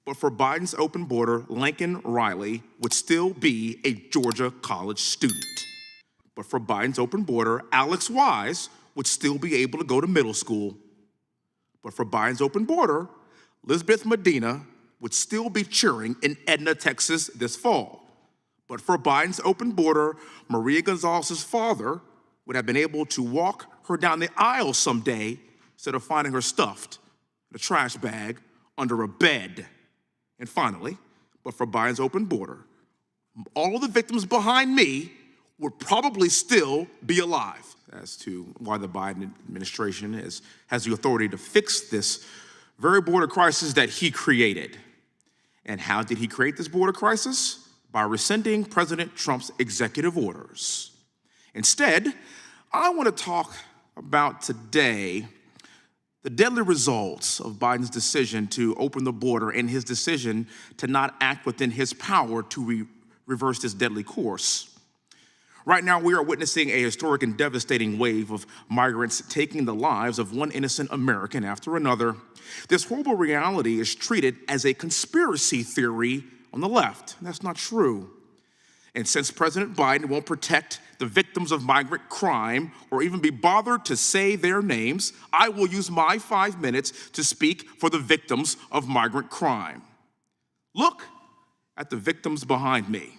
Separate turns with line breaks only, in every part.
But for Biden's open border, Lincoln Riley would still be a Georgia college student. But for Biden's open border, Alex Wise would still be able to go to middle school. But for Biden's open border, Elizabeth Medina would still be cheering in Edna, Texas this fall. But for Biden's open border, Maria Gonzalez's father would have been able to walk her down the aisle someday instead of finding her stuffed in a trash bag under a bed. And finally, but for Biden's open border, all of the victims behind me would probably still be alive. As to why the Biden administration has the authority to fix this very border crisis that he created. And how did he create this border crisis? By rescinding President Trump's executive orders. Instead, I want to talk about today the deadly results of Biden's decision to open the border and his decision to not act within his power to reverse this deadly course. Right now, we are witnessing a historic and devastating wave of migrants taking the lives of one innocent American after another. This horrible reality is treated as a conspiracy theory on the left. That's not true. And since President Biden won't protect the victims of migrant crime or even be bothered to say their names, I will use my 5 minutes to speak for the victims of migrant crime. Look at the victims behind me.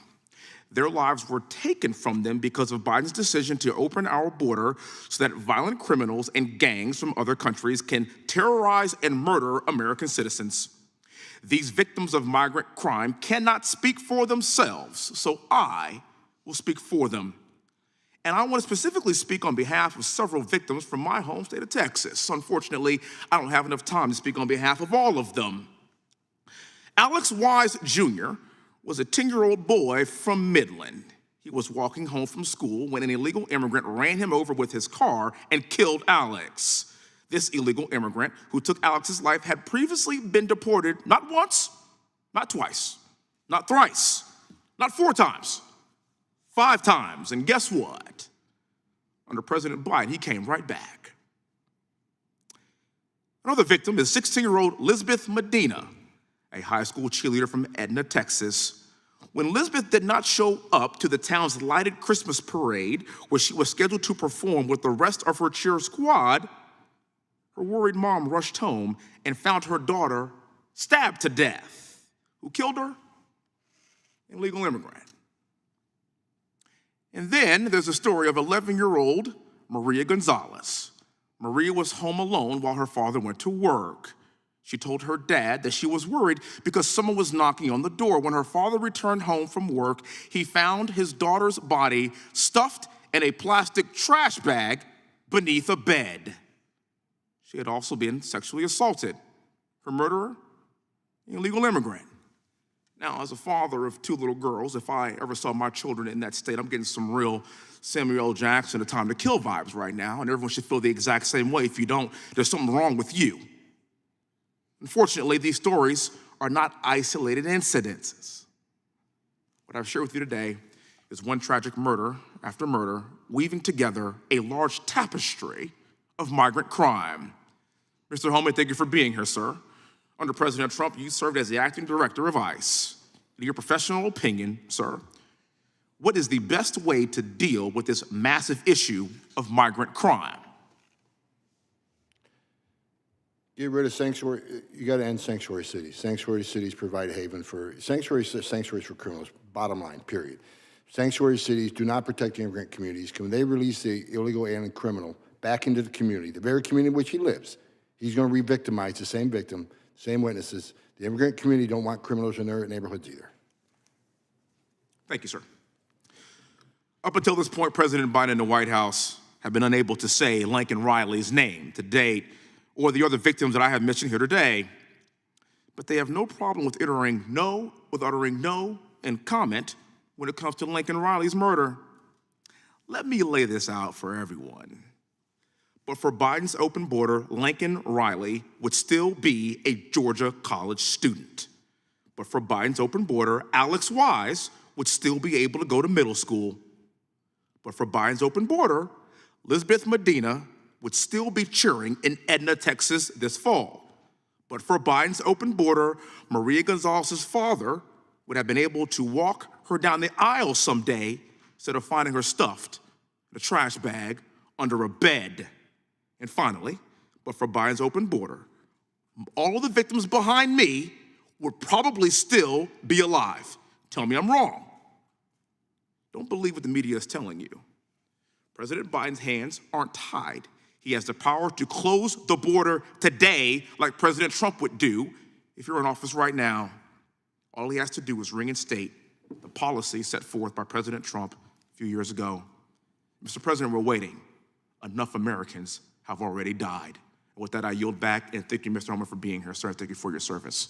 Their lives were taken from them because of Biden's decision to open our border so that violent criminals and gangs from other countries can terrorize and murder American citizens. These victims of migrant crime cannot speak for themselves, so I will speak for them. And I want to specifically speak on behalf of several victims from my home state of Texas. Unfortunately, I don't have enough time to speak on behalf of all of them. Alex Wise Jr. was a 10-year-old boy from Midland. He was walking home from school when an illegal immigrant ran him over with his car and killed Alex. This illegal immigrant who took Alex's life had previously been deported not once, not twice, not thrice, not 4 times, 5 times. And guess what? Under President Biden, he came right back. Another victim is 16-year-old Elizabeth Medina, a high school cheerleader from Edna, Texas. When Elizabeth did not show up to the town's lighted Christmas parade, where she was scheduled to perform with the rest of her cheer squad, her worried mom rushed home and found her daughter stabbed to death. Who killed her? An illegal immigrant. And then there's the story of 11-year-old Maria Gonzalez. Maria was home alone while her father went to work. She told her dad that she was worried because someone was knocking on the door. When her father returned home from work, he found his daughter's body stuffed in a plastic trash bag beneath a bed. She had also been sexually assaulted. Her murderer, an illegal immigrant. Now, as a father of 2 little girls, if I ever saw my children in that state, I'm getting some real Samuel L. Jackson, A Time to Kill vibes right now, and everyone should feel the exact same way. If you don't, there's something wrong with you. Unfortunately, these stories are not isolated incidences. What I've shared with you today is one tragic murder after murder, weaving together a large tapestry of migrant crime. Mr. Holman, thank you for being here, sir. Under President Trump, you served as the acting director of ICE. In your professional opinion, sir, what is the best way to deal with this massive issue of migrant crime?
Get rid of sanctuary. You got to end sanctuary cities. Sanctuary cities provide a haven for sanctuaries for criminals. Bottom line, period. Sanctuary cities do not protect the immigrant communities. When they release the illegal alien criminal back into the community, the very community in which he lives, he's going to re-victimize the same victim, same witnesses. The immigrant community don't want criminals in their neighborhoods either.
Thank you, sir. Up until this point, President Biden and the White House have been unable to say Lincoln Riley's name to date, or the other victims that I have mentioned here today. But they have no problem with uttering no and comment when it comes to Lincoln Riley's murder. Let me lay this out for everyone. But for Biden's open border, Lincoln Riley would still be a Georgia college student. But for Biden's open border, Alex Wise would still be able to go to middle school. But for Biden's open border, Elizabeth Medina would still be cheering in Edna, Texas this fall. But for Biden's open border, Maria Gonzalez's father would have been able to walk her down the aisle someday instead of finding her stuffed in a trash bag under a bed. And finally, but for Biden's open border, all of the victims behind me would probably still be alive. Tell me I'm wrong. Don't believe what the media is telling you. President Biden's hands aren't tied. He has the power to close the border today like President Trump would do. If you're in office right now, all he has to do is reinstate the policy set forth by President Trump a few years ago. Mr. President, we're waiting. Enough Americans have already died. And with that, I yield back, and thank you, Mr. Homer, for being here, sir. Thank you for your service.